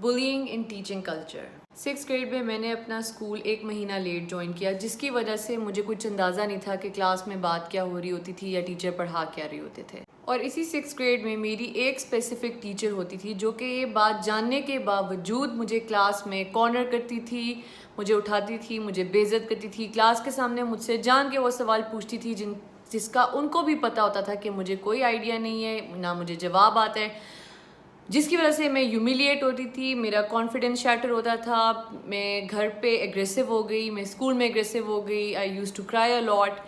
Bullying in teaching culture. 6th grade में मैंने अपना स्कूल 1 महीना लेट ज्वाइन किया, जिसकी वजह से मुझे कुछ अंदाज़ा नहीं था कि क्लास में बात क्या हो रही होती थी या टीचर पढ़ा क्या रहे होते थे। और इसी 6th ग्रेड में मेरी एक स्पेसिफिक टीचर होती थी जो कि ये बात जानने के बावजूद मुझे क्लास में कॉर्नर करती थी, मुझे उठाती थी, मुझे बेइज्जत करती थी। क्लास के सामने मुझसे जान के वो सवाल पूछती थी जिसका उनको भी पता होता था कि मुझे कोई आइडिया नहीं है, ना मुझे जवाब आता है, जिसकी वजह से मैं ह्यूमिलिएट होती थी, मेरा कॉन्फिडेंस शैटर होता था, मैं घर पे एग्रेसिव हो गई, मैं स्कूल में एग्रेसिव हो गई, I used to cry a lot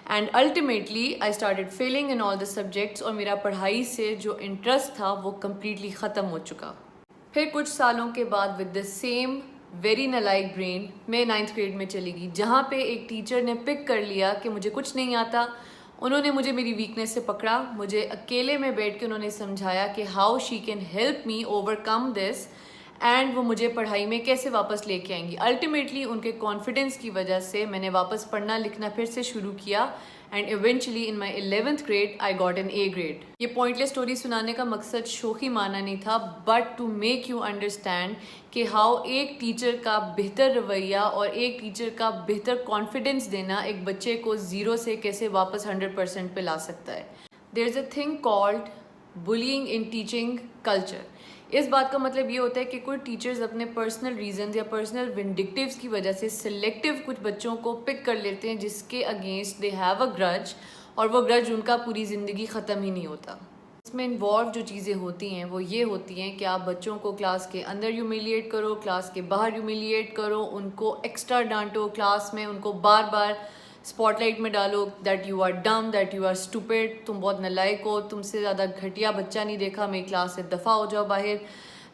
and ultimately I started failing in all the subjects और मेरा पढ़ाई से जो इंटरेस्ट था वो कम्प्लीटली ख़त्म हो चुका। फिर कुछ सालों के बाद विद द सेम वेरी नालायक ब्रेन मैं 9th ग्रेड में चली गई, जहाँ पे एक टीचर ने पिक कर लिया कि मुझे कुछ नहीं आता। उन्होंने मुझे मेरी वीकनेस से पकड़ा, मुझे अकेले में बैठ के उन्होंने समझाया कि how she can help me overcome this and वो मुझे पढ़ाई में कैसे वापस लेके आएंगी। अल्टीमेटली उनके कॉन्फिडेंस की वजह से मैंने वापस पढ़ना लिखना फिर से शुरू किया and eventually in my 11th grade I got an A grade. ये पॉइंटलेस स्टोरी सुनाने का मकसद शोखी माना नहीं था, but to make you understand कि हाउ एक टीचर का बेहतर रवैया और एक टीचर का बेहतर कॉन्फिडेंस देना एक बच्चे को 0 से कैसे वापस 100% पे ला सकता है। There is a thing called bullying in teaching culture. इस बात का मतलब ये होता है कि कुछ टीचर्स अपने पर्सनल रीजन या पर्सनल विंडिक्टिव्स की वजह से सिलेक्टिव कुछ बच्चों को पिक कर लेते हैं जिसके against they have a grudge, और वो ग्रज उनका पूरी ज़िंदगी ख़त्म ही नहीं होता। इसमें इन्वॉल्व जो चीज़ें होती हैं वो ये होती हैं कि आप बच्चों को क्लास के अंदर ह्यूमिलिएट करो, क्लास के बाहर ह्यूमिलिएट करो, उनको एक्स्ट्रा डांटो, क्लास में उनको बार बार स्पॉटलाइट में डालो that you are dumb, that you are stupid, तुम बहुत नालायक हो, तुमसे ज़्यादा घटिया बच्चा नहीं देखा, मेरी क्लास से दफ़ा हो जाओ बाहर।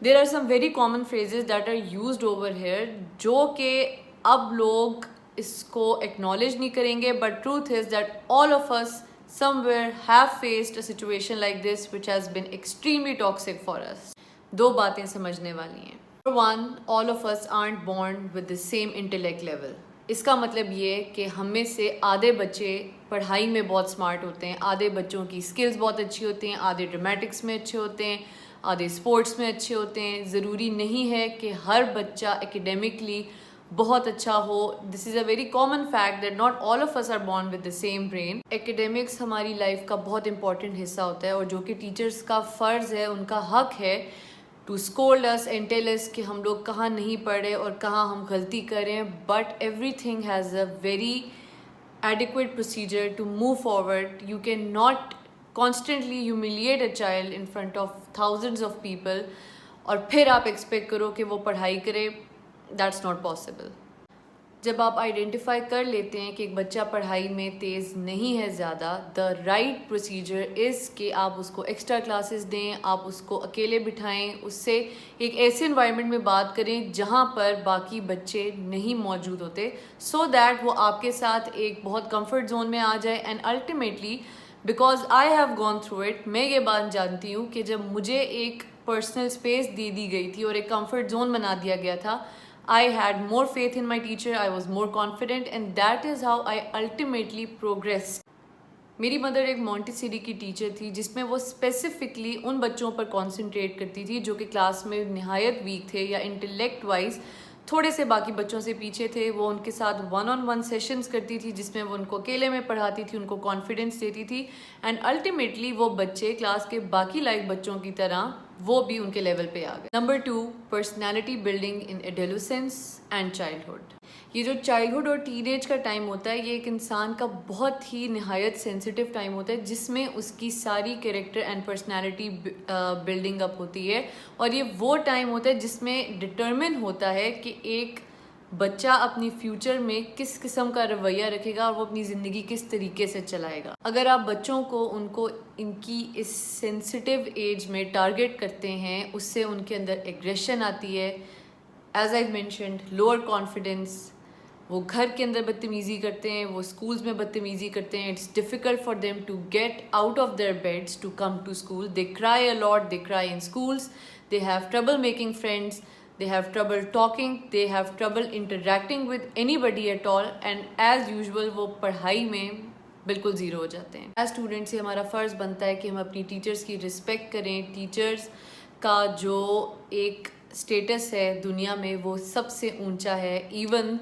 There are some very common phrases that are used over here जो कि अब लोग इसको एक्नॉलेज नहीं करेंगे, but truth is that all of us somewhere have faced a situation like this which has been extremely toxic for us. दो बातें समझने वाली हैं। Number one, all of us aren't born with the same intellect level. इसका मतलब ये कि हम में से आधे बच्चे पढ़ाई में बहुत स्मार्ट होते हैं, आधे बच्चों की स्किल्स बहुत अच्छी होती हैं, आधे ड्रामेटिक्स में अच्छे होते हैं, आधे स्पोर्ट्स में अच्छे होते हैं। ज़रूरी नहीं है कि हर बच्चा एकेडमिकली बहुत अच्छा हो। This is a very common fact that not all of us are born with the same brain. Academics हमारी लाइफ का बहुत इंपॉर्टेंट हिस्सा होता है और जो कि टीचर्स का फ़र्ज़ है, उनका हक है to scold us and tell us कि हम लोग कहाँ नहीं पढ़े और कहाँ हम गलती करें, but everything has a very adequate procedure to move forward. You cannot constantly humiliate a child in front of thousands of people और फिर आप एक्सपेक्ट करो कि वो पढ़ाई करे। That's not possible. जब आप आइडेंटिफाई कर लेते हैं कि एक बच्चा पढ़ाई में तेज़ नहीं है ज़्यादा, द राइट प्रोसीजर इज़ कि आप उसको एक्स्ट्रा क्लासेस दें, आप उसको अकेले बिठाएं, उससे एक ऐसे इन्वायरमेंट में बात करें जहां पर बाकी बच्चे नहीं मौजूद होते, सो दैट वो आपके साथ एक बहुत कंफर्ट जोन में आ जाए। And ultimately because I have gone through it, मैं ये बात जानती हूँ कि जब मुझे एक पर्सनल स्पेस दे दी गई थी और एक कंफर्ट जोन बना दिया गया था, I had more faith in my teacher, I was more confident, and that is how I ultimately progressed. मेरी मदर एक मॉन्टेसरी की टीचर थी जिसमें वो स्पेसिफिकली उन बच्चों पर कॉन्सेंट्रेट करती थी जो कि क्लास में निहायत वीक थे या इंटेलेक्ट वाइज थोड़े से बाकी बच्चों से पीछे थे। वो उनके साथ 1-on-1 सेशंस करती थी जिसमें वो उनको अकेले में पढ़ाती थी, उनको कॉन्फिडेंस देती थी एंड अल्टीमेटली वो बच्चे क्लास के बाकी लाइक बच्चों की तरह वो भी उनके लेवल पे आ गए। Number 2, personality building in adolescence and childhood. ये जो चाइल्डहुड और टीनेज का टाइम होता है, ये एक इंसान का बहुत ही निहायत सेंसिटिव टाइम होता है जिसमें उसकी सारी character and personality building up होती है, और ये वो टाइम होता है जिसमें डिटरमिन होता है कि एक बच्चा अपनी फ्यूचर में किस किस्म का रवैया रखेगा और वो अपनी ज़िंदगी किस तरीके से चलाएगा। अगर आप बच्चों को उनको इनकी इस सेंसिटिव एज में टारगेट करते हैं, उससे उनके अंदर एग्रेशन आती है, as I mentioned lower confidence, वो घर के अंदर बदतमीज़ी करते हैं, वो स्कूल्स में बदतमीज़ी करते हैं। It's difficult for them to get out of their beds to come to school. They cry a lot, they cry in schools, they have trouble making friends, they have trouble talking, they have trouble interacting with anybody at all, and as usual वो पढ़ाई में बिल्कुल zero हो जाते हैं। As student से हमारा फ़र्ज़ बनता है कि हम अपनी टीचर्स की रिस्पेक्ट करें, टीचर्स का जो एक स्टेटस है दुनिया में वो सबसे ऊंचा है. इवन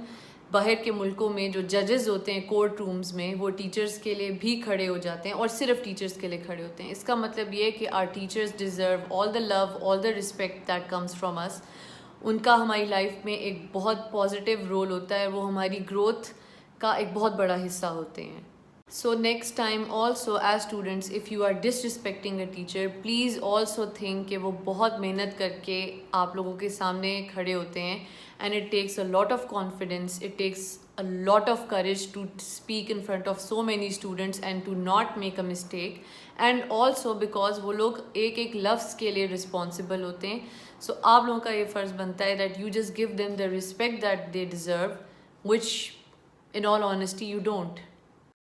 बाहर के मुल्कों में जो जजेस होते हैं कोर्ट रूम्स में, वो टीचर्स के लिए भी खड़े हो जाते हैं और सिर्फ टीचर्स के लिए खड़े होते हैं. इसका मतलब ये है कि our teachers deserve all the love, all the respect that comes from us. उनका हमारी लाइफ में एक बहुत पॉजिटिव रोल होता है, वो हमारी ग्रोथ का एक बहुत बड़ा हिस्सा होते हैं. So next time also as students if you are disrespecting a teacher, please also think کہ وہ بہت محنت کر کے آپ لوگوں کے سامنے کھڑے ہوتے ہیں, and it takes a lot of confidence, it takes a lot of courage to speak in front of so many students and to not make a mistake, and also because وہ لوگ ایک ایک لفظ کے لیے responsible ہوتے ہیں. So آپ لوگوں کا یہ فرض بنتا ہے that you just give them the respect that they deserve, which in all honesty you don't.